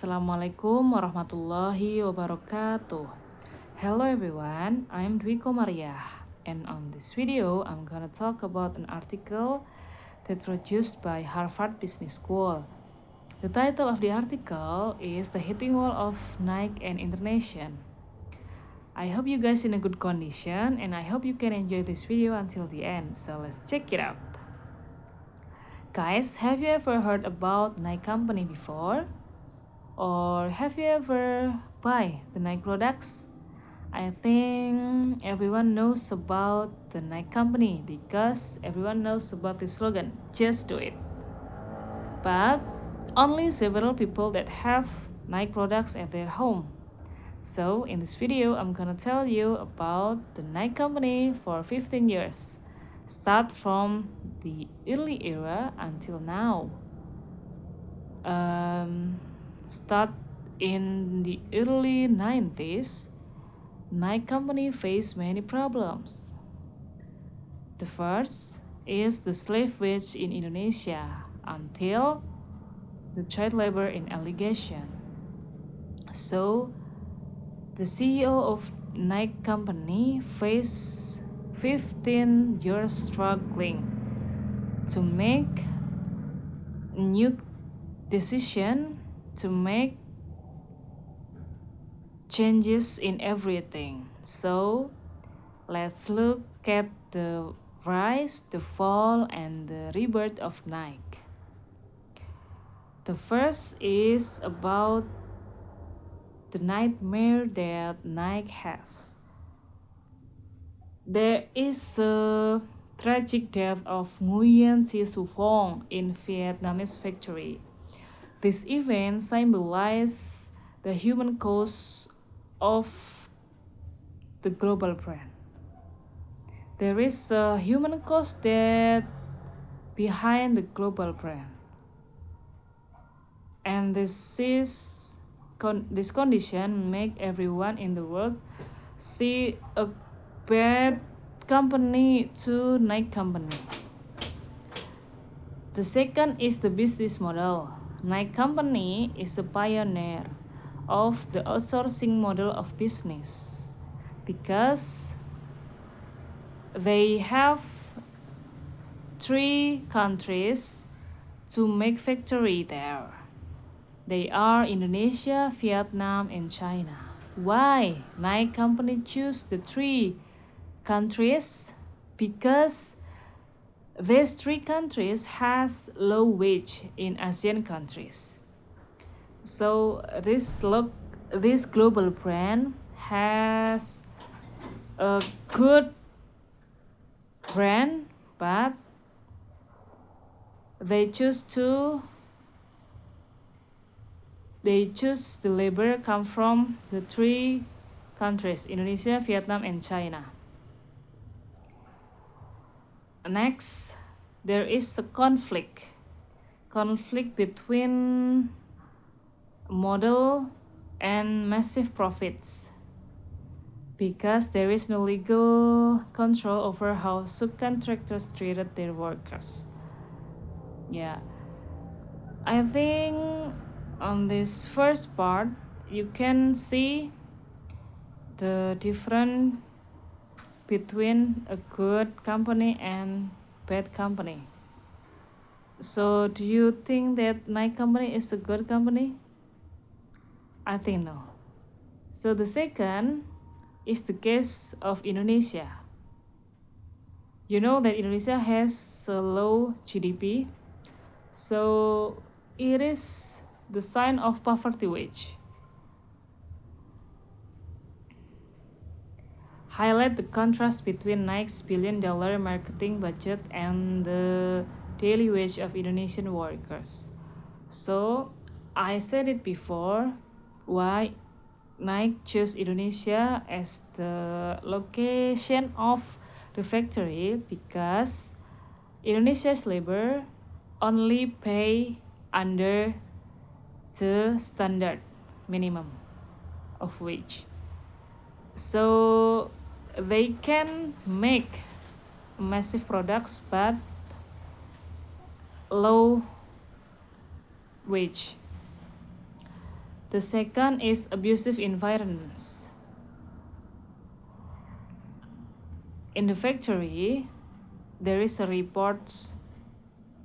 Assalamualaikum warahmatullahi wabarakatuh. Hello everyone, I'm Dwiko Maria, and on this video I'm gonna talk about an article that produced by Harvard Business School. The title of the article is The Hitting Wall of Nike and Internation. I hope you guys in a good condition and I hope you can enjoy this video until the end, so let's check it out. Guys, have you ever heard about Nike company before? Or have you ever buy the Nike products? I think everyone knows about the Nike company because everyone knows about the slogan, just do it. But only several people that have Nike products at their home. So in this video, I'm gonna tell you about the Nike company for 15 years. Start from the early era until now. Start in the early 90s, Nike company faced many problems. The first is the slave wage in Indonesia until the child labor in allegation. So the CEO of Nike company faced 15 years struggling to make new decision, to make changes in everything. So let's look at the rise, the fall, and the rebirth of Nike. The first is about the nightmare that Nike has. There is a tragic death of Nguyen Thi Su Phong in Vietnamese factory. This event symbolizes the human cost of the global brand. There is a human cost that behind the global brand, and this condition make everyone in the world see a bad company to Nike company. The second is the business model. Nike company is a pioneer of the outsourcing model of business because they have 3 countries to make factory there. They are Indonesia, Vietnam, and China. Why Nike company choose the 3 countries? Because these 3 countries has low wage in Asian countries. So this global brand has a good brand, but they choose the labor come from the 3 countries, Indonesia, Vietnam, and China. Next, there is a conflict between model and massive profits because there is no legal control over how subcontractors treated their workers. Yeah, I think on this first part you can see the difference between a good company and bad company. So do you think that Nike company is a good company? I think no. So the second is the case of Indonesia. You know that Indonesia has a low GDP, so it is the sign of poverty wage. Highlight the contrast between Nike's billion-dollar marketing budget and the daily wage of Indonesian workers. So I said it before, why Nike chose Indonesia as the location of the factory, because Indonesia's labor only pay under the standard minimum of wage. So they can make massive products but low wage. The second is abusive environments. In the factory, there is a report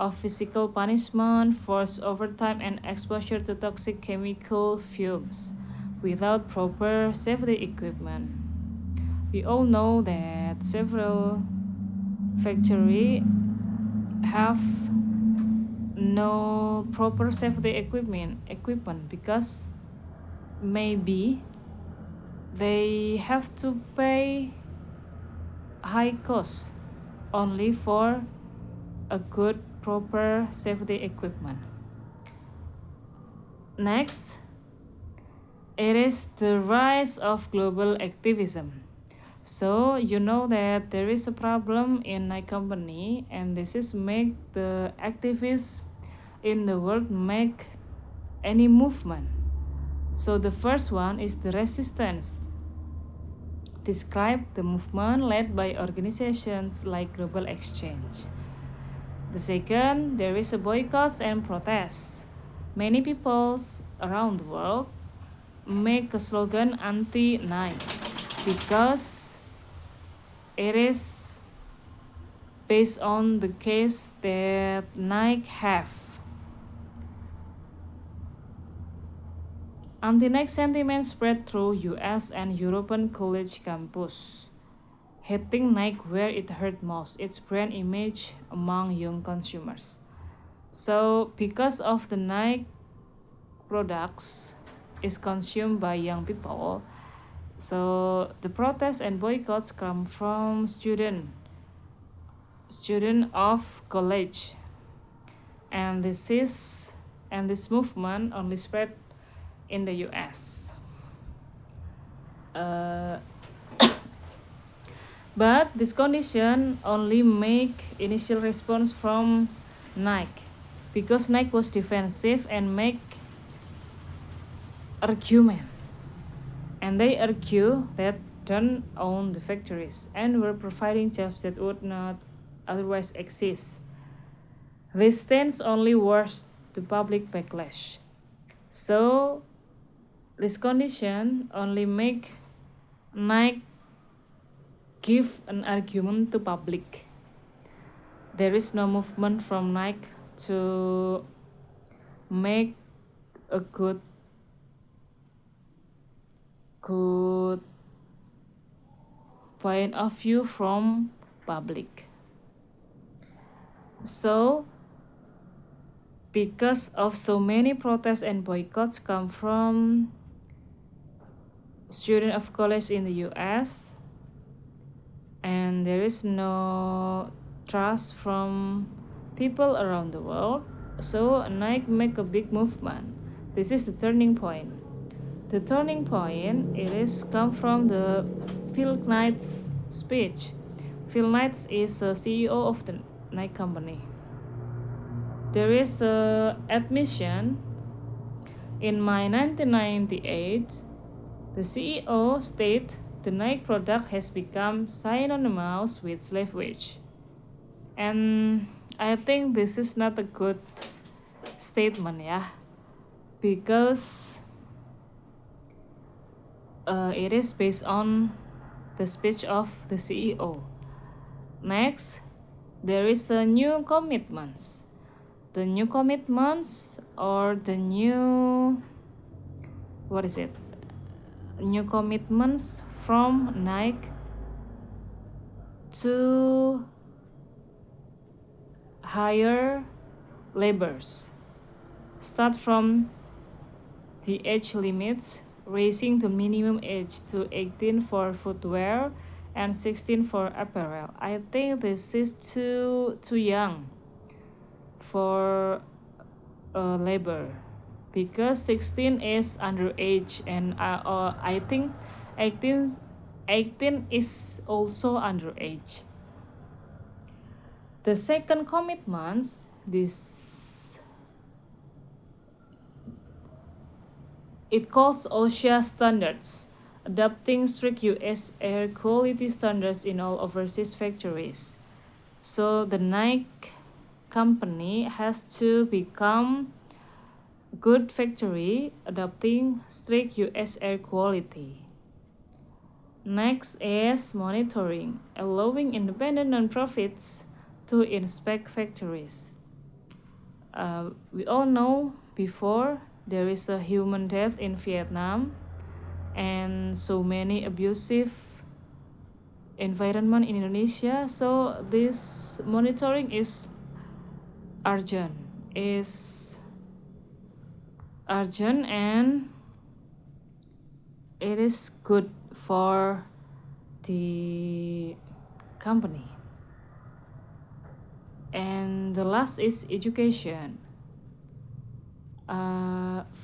of physical punishment, forced overtime, and exposure to toxic chemical fumes without proper safety equipment. We all know that several factories have no proper safety equipment because maybe they have to pay high cost only for a good proper safety equipment. Next, it is the rise of global activism. So you know that there is a problem in my company, and this is make the activists in the world make any movement. So the first one is the resistance. Describe the movement led by organizations like Global Exchange. The second, there is a boycotts and protests. Many peoples around the world make a slogan anti-Nike because it is based on the case that Nike have. Anti-Nike sentiment spread through US and European college campus, hating Nike where it hurt most, its brand image among young consumers. So because of the Nike products is consumed by young people, so the protests and boycotts come from student of college, and this movement only spread in the US. But this condition only make initial response from Nike because Nike was defensive and make argument. And they argue that don't own the factories and were providing jobs that would not otherwise exist. This stance only worsened the public backlash. So this condition only make Nike give an argument to public. There is no movement from Nike to make a good point of view from public. So because of so many protests and boycotts come from students of college in the US, and there is no trust from people around the world, so Nike make a big movement. This is the turning point. The turning point it is come from the Phil Knight's speech. Phil Knight is a CEO of the Nike company. There is a admission in my 1998. The CEO stated the Nike product has become synonymous with slave wage. And I think this is not a good statement, yeah, because it is based on the speech of the CEO. Next, there is a new commitments. The new commitments or the new, what is it? New commitments from Nike to hire laborers. Start from the age limits, raising the minimum age to 18 for footwear and 16 for apparel. I think this is too young for labor because 16 is underage, and I think 18 is also underage. The second commitments, it calls OSHA standards, adopting strict US air quality standards in all overseas factories. So the Nike company has to become good factory adopting strict US air quality. Next is monitoring, allowing independent nonprofits to inspect factories. We all know before there is a human death in Vietnam and so many abusive environment in Indonesia. So this monitoring is urgent, is urgent and it is good for the company. And the last is education.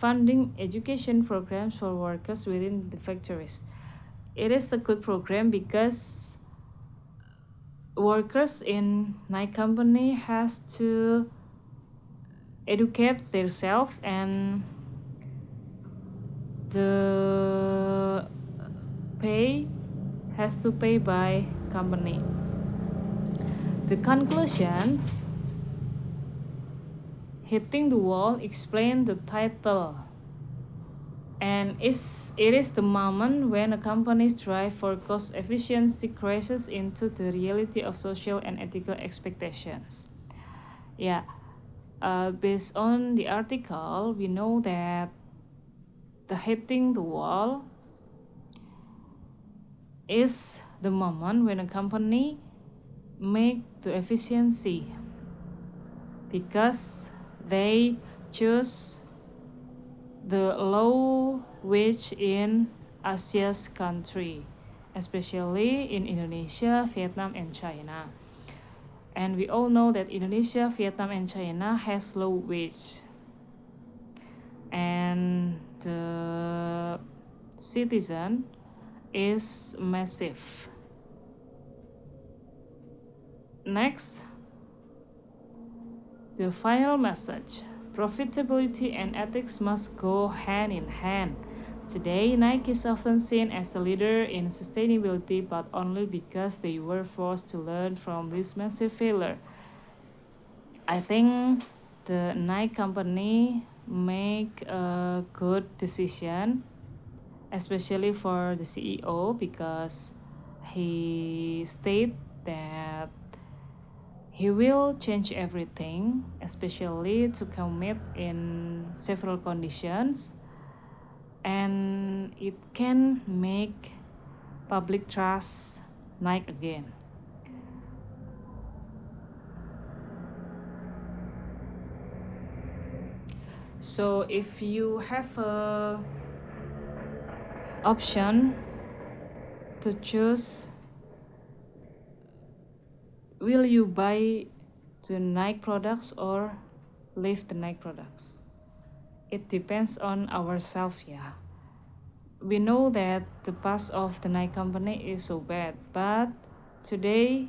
Funding education programs for workers within the factories. It is a good program because workers in my company has to educate themselves and the pay has to pay by company. The conclusions, hitting the wall, explain the title. And it is the moment when a company's drive for cost efficiency crashes into the reality of social and ethical expectations. Yeah, based on the article, we know that the hitting the wall is the moment when a company make the efficiency because they choose the low wage in Asia's country, especially in Indonesia, Vietnam, and China. And we all know that Indonesia, Vietnam, and China has low wage. And the citizen is massive. Next, the final message. Profitability and ethics must go hand in hand. Today, Nike is often seen as a leader in sustainability, but only because they were forced to learn from this massive failure. I think the Nike company make a good decision, especially for the CEO, because he state that he will change everything, especially to commit in several conditions, and it can make public trust Nike again. So if you have a option to choose, will you buy the Nike products or leave the Nike products? It depends on ourselves, yeah. We know that the past of the Nike company is so bad, but today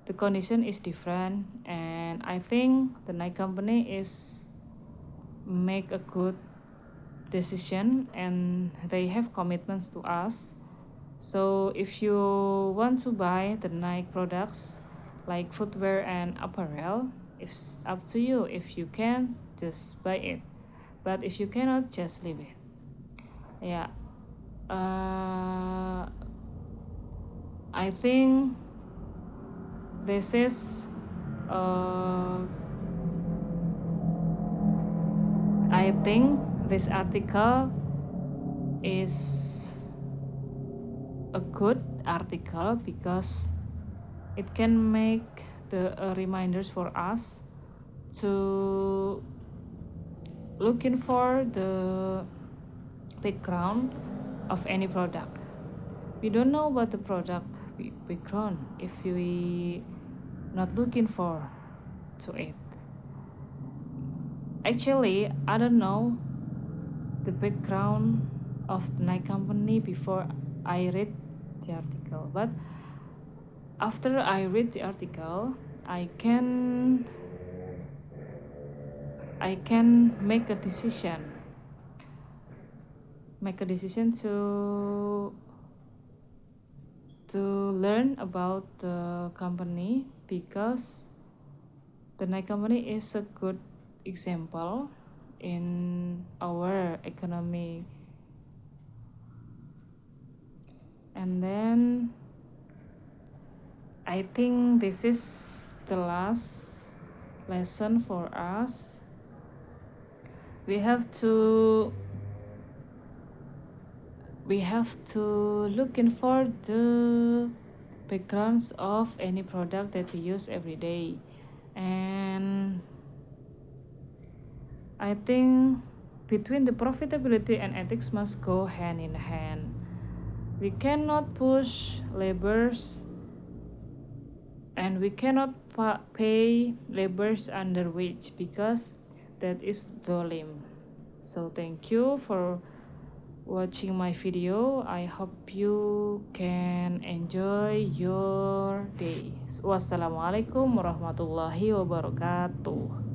the condition is different, and I think the Nike company is make a good decision and they have commitments to us. So if you want to buy the Nike products like footwear and apparel, it's up to you. If you can, just buy it. But if you cannot, just leave it. Yeah. I think this is I think this article is a good article because it can make the reminders for us to looking for the background of any product. We don't know what the product background if we not looking for to it. Actually, I don't know the background of the Nike company before I read the article, but after I read the article, I can make a decision to learn about the company because the Nike company is a good example in our economy. And then I think this is the last lesson for us. We have to look in for the backgrounds of any product that we use every day. And I think between the profitability and ethics must go hand in hand. We cannot push laborers and we cannot pay laborers under wage because that is zolim. So thank you for watching my video. I hope you can enjoy your day. Wassalamualaikum warahmatullahi wabarakatuh.